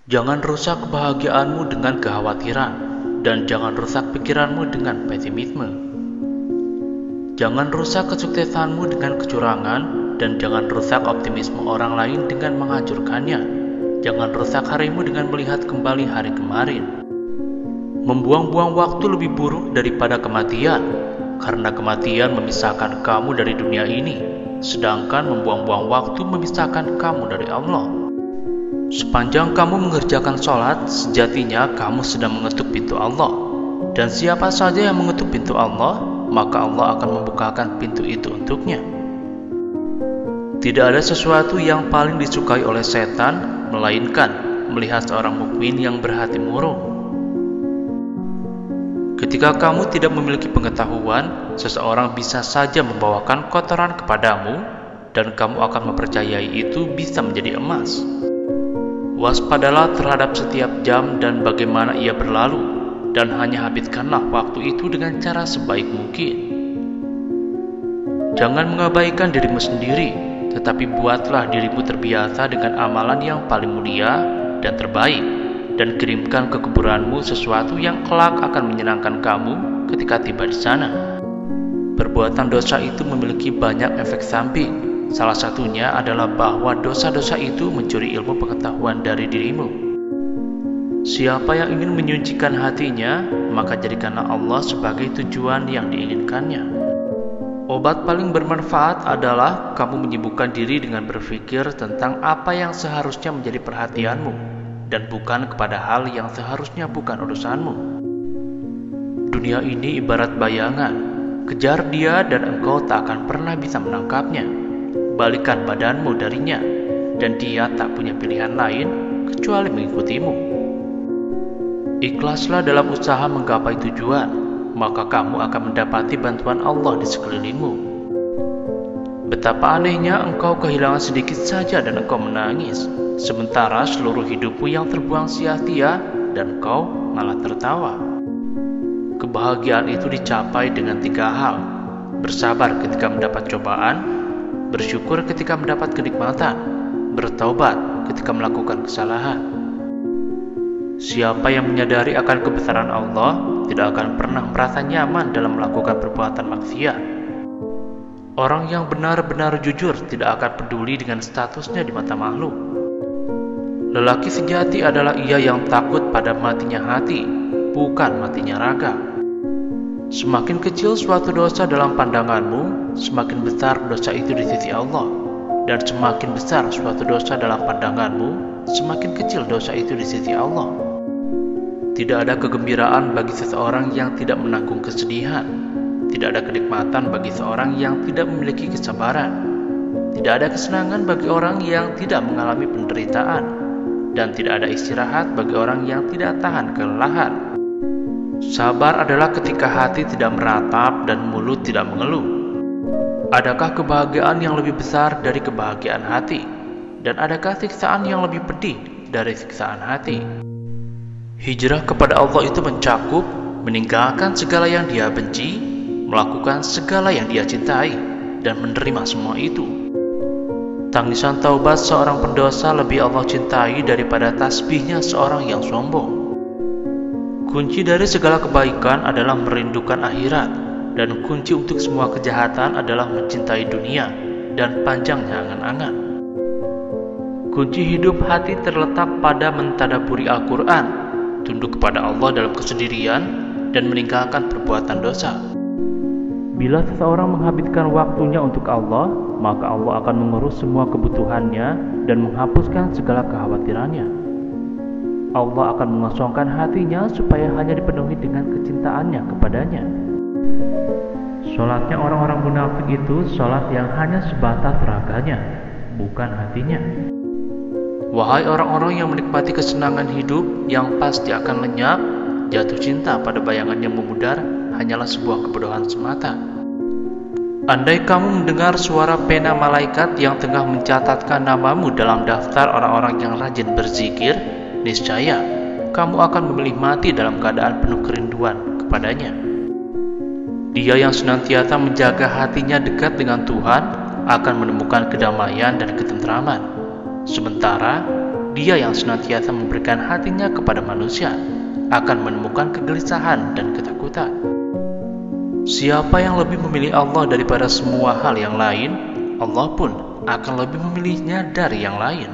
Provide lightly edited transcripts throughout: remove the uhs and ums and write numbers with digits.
Jangan rusak kebahagiaanmu dengan kekhawatiran, dan jangan rusak pikiranmu dengan pesimisme. Jangan rusak kesuksesanmu dengan kecurangan, dan jangan rusak optimisme orang lain dengan menghancurkannya. Jangan rusak harimu dengan melihat kembali hari kemarin. Membuang-buang waktu lebih buruk daripada kematian, karena kematian memisahkan kamu dari dunia ini, sedangkan membuang-buang waktu memisahkan kamu dari Allah. Sepanjang kamu mengerjakan sholat, sejatinya kamu sedang mengetuk pintu Allah. Dan siapa saja yang mengetuk pintu Allah, maka Allah akan membukakan pintu itu untuknya. Tidak ada sesuatu yang paling disukai oleh setan, melainkan melihat seorang mukmin yang berhati murung. Ketika kamu tidak memiliki pengetahuan, seseorang bisa saja membawakan kotoran kepadamu, dan kamu akan mempercayai itu bisa menjadi emas. Waspadalah terhadap setiap jam dan bagaimana ia berlalu, dan hanya habiskanlah waktu itu dengan cara sebaik mungkin. Jangan mengabaikan dirimu sendiri, tetapi buatlah dirimu terbiasa dengan amalan yang paling mulia dan terbaik, dan kirimkan ke kuburanmu sesuatu yang kelak akan menyenangkan kamu ketika tiba di sana. Perbuatan dosa itu memiliki banyak efek samping. Salah satunya adalah bahwa dosa-dosa itu mencuri ilmu pengetahuan dari dirimu. Siapa yang ingin menyucikan hatinya, maka jadikanlah Allah sebagai tujuan yang diinginkannya. Obat paling bermanfaat adalah kamu menyibukkan diri dengan berpikir tentang apa yang seharusnya menjadi perhatianmu, dan bukan kepada hal yang seharusnya bukan urusanmu. Dunia ini ibarat bayangan, kejar dia dan engkau tak akan pernah bisa menangkapnya. Balikan badanmu darinya, dan dia tak punya pilihan lain kecuali mengikutimu. Ikhlaslah dalam usaha menggapai tujuan, maka kamu akan mendapati bantuan Allah di sekelilingmu. Betapa anehnya engkau kehilangan sedikit saja dan engkau menangis, sementara seluruh hidupmu yang terbuang sia-sia dan engkau malah tertawa. Kebahagiaan itu dicapai dengan 3 hal: bersabar ketika mendapat cobaan, bersyukur ketika mendapat kenikmatan, bertaubat ketika melakukan kesalahan. Siapa yang menyadari akan kebesaran Allah tidak akan pernah merasa nyaman dalam melakukan perbuatan maksiat. Orang yang benar-benar jujur tidak akan peduli dengan statusnya di mata makhluk. Lelaki sejati adalah ia yang takut pada matinya hati, bukan matinya raga. Semakin kecil suatu dosa dalam pandanganmu, semakin besar dosa itu di sisi Allah. Dan semakin besar suatu dosa dalam pandanganmu, semakin kecil dosa itu di sisi Allah. Tidak ada kegembiraan bagi seseorang yang tidak menanggung kesedihan. Tidak ada kenikmatan bagi seorang yang tidak memiliki kesabaran. Tidak ada kesenangan bagi orang yang tidak mengalami penderitaan. Dan tidak ada istirahat bagi orang yang tidak tahan kelelahan. Sabar adalah ketika hati tidak meratap dan mulut tidak mengeluh. Adakah kebahagiaan yang lebih besar dari kebahagiaan hati? Dan adakah siksaan yang lebih pedih dari siksaan hati? Hijrah kepada Allah itu mencakup meninggalkan segala yang dia benci, melakukan segala yang dia cintai, dan menerima semua itu. Tangisan taubat seorang pendosa lebih Allah cintai daripada tasbihnya seorang yang sombong. Kunci dari segala kebaikan adalah merindukan akhirat, dan kunci untuk semua kejahatan adalah mencintai dunia dan panjangnya angan-angan. Kunci hidup hati terletak pada mentadaburi Al-Quran, tunduk kepada Allah dalam kesendirian, dan meninggalkan perbuatan dosa. Bila seseorang menghabiskan waktunya untuk Allah, maka Allah akan mengurus semua kebutuhannya dan menghapuskan segala kekhawatirannya. Allah akan mengosongkan hatinya supaya hanya dipenuhi dengan kecintaannya kepadanya. Sholatnya orang-orang munafik itu sholat yang hanya sebatas raganya, bukan hatinya. Wahai orang-orang yang menikmati kesenangan hidup yang pasti akan lenyap, jatuh cinta pada bayangan yang memudar hanyalah sebuah kebodohan semata. Andai kamu mendengar suara pena malaikat yang tengah mencatatkan namamu dalam daftar orang-orang yang rajin berzikir, niscaya kamu akan memilih mati dalam keadaan penuh kerinduan kepadanya. Dia yang senantiasa menjaga hatinya dekat dengan Tuhan akan menemukan kedamaian dan ketentraman. Sementara dia yang senantiasa memberikan hatinya kepada manusia akan menemukan kegelisahan dan ketakutan. Siapa yang lebih memilih Allah daripada semua hal yang lain, Allah pun akan lebih memilihnya dari yang lain.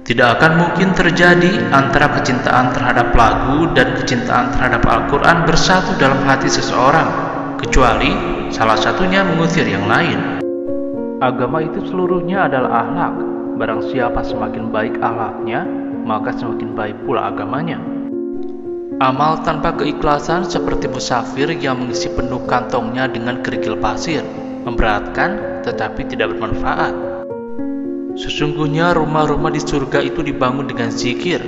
Tidak akan mungkin terjadi antara kecintaan terhadap lagu dan kecintaan terhadap Al-Quran bersatu dalam hati seseorang, kecuali salah satunya mengusir yang lain. Agama itu seluruhnya adalah akhlak. Barang siapa semakin baik akhlaknya, maka semakin baik pula agamanya. Amal tanpa keikhlasan seperti musafir yang mengisi penuh kantongnya dengan kerikil pasir, memberatkan tetapi tidak bermanfaat. Sesungguhnya rumah-rumah di surga itu dibangun dengan zikir.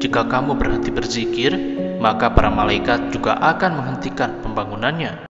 Jika kamu berhenti berzikir, maka para malaikat juga akan menghentikan pembangunannya.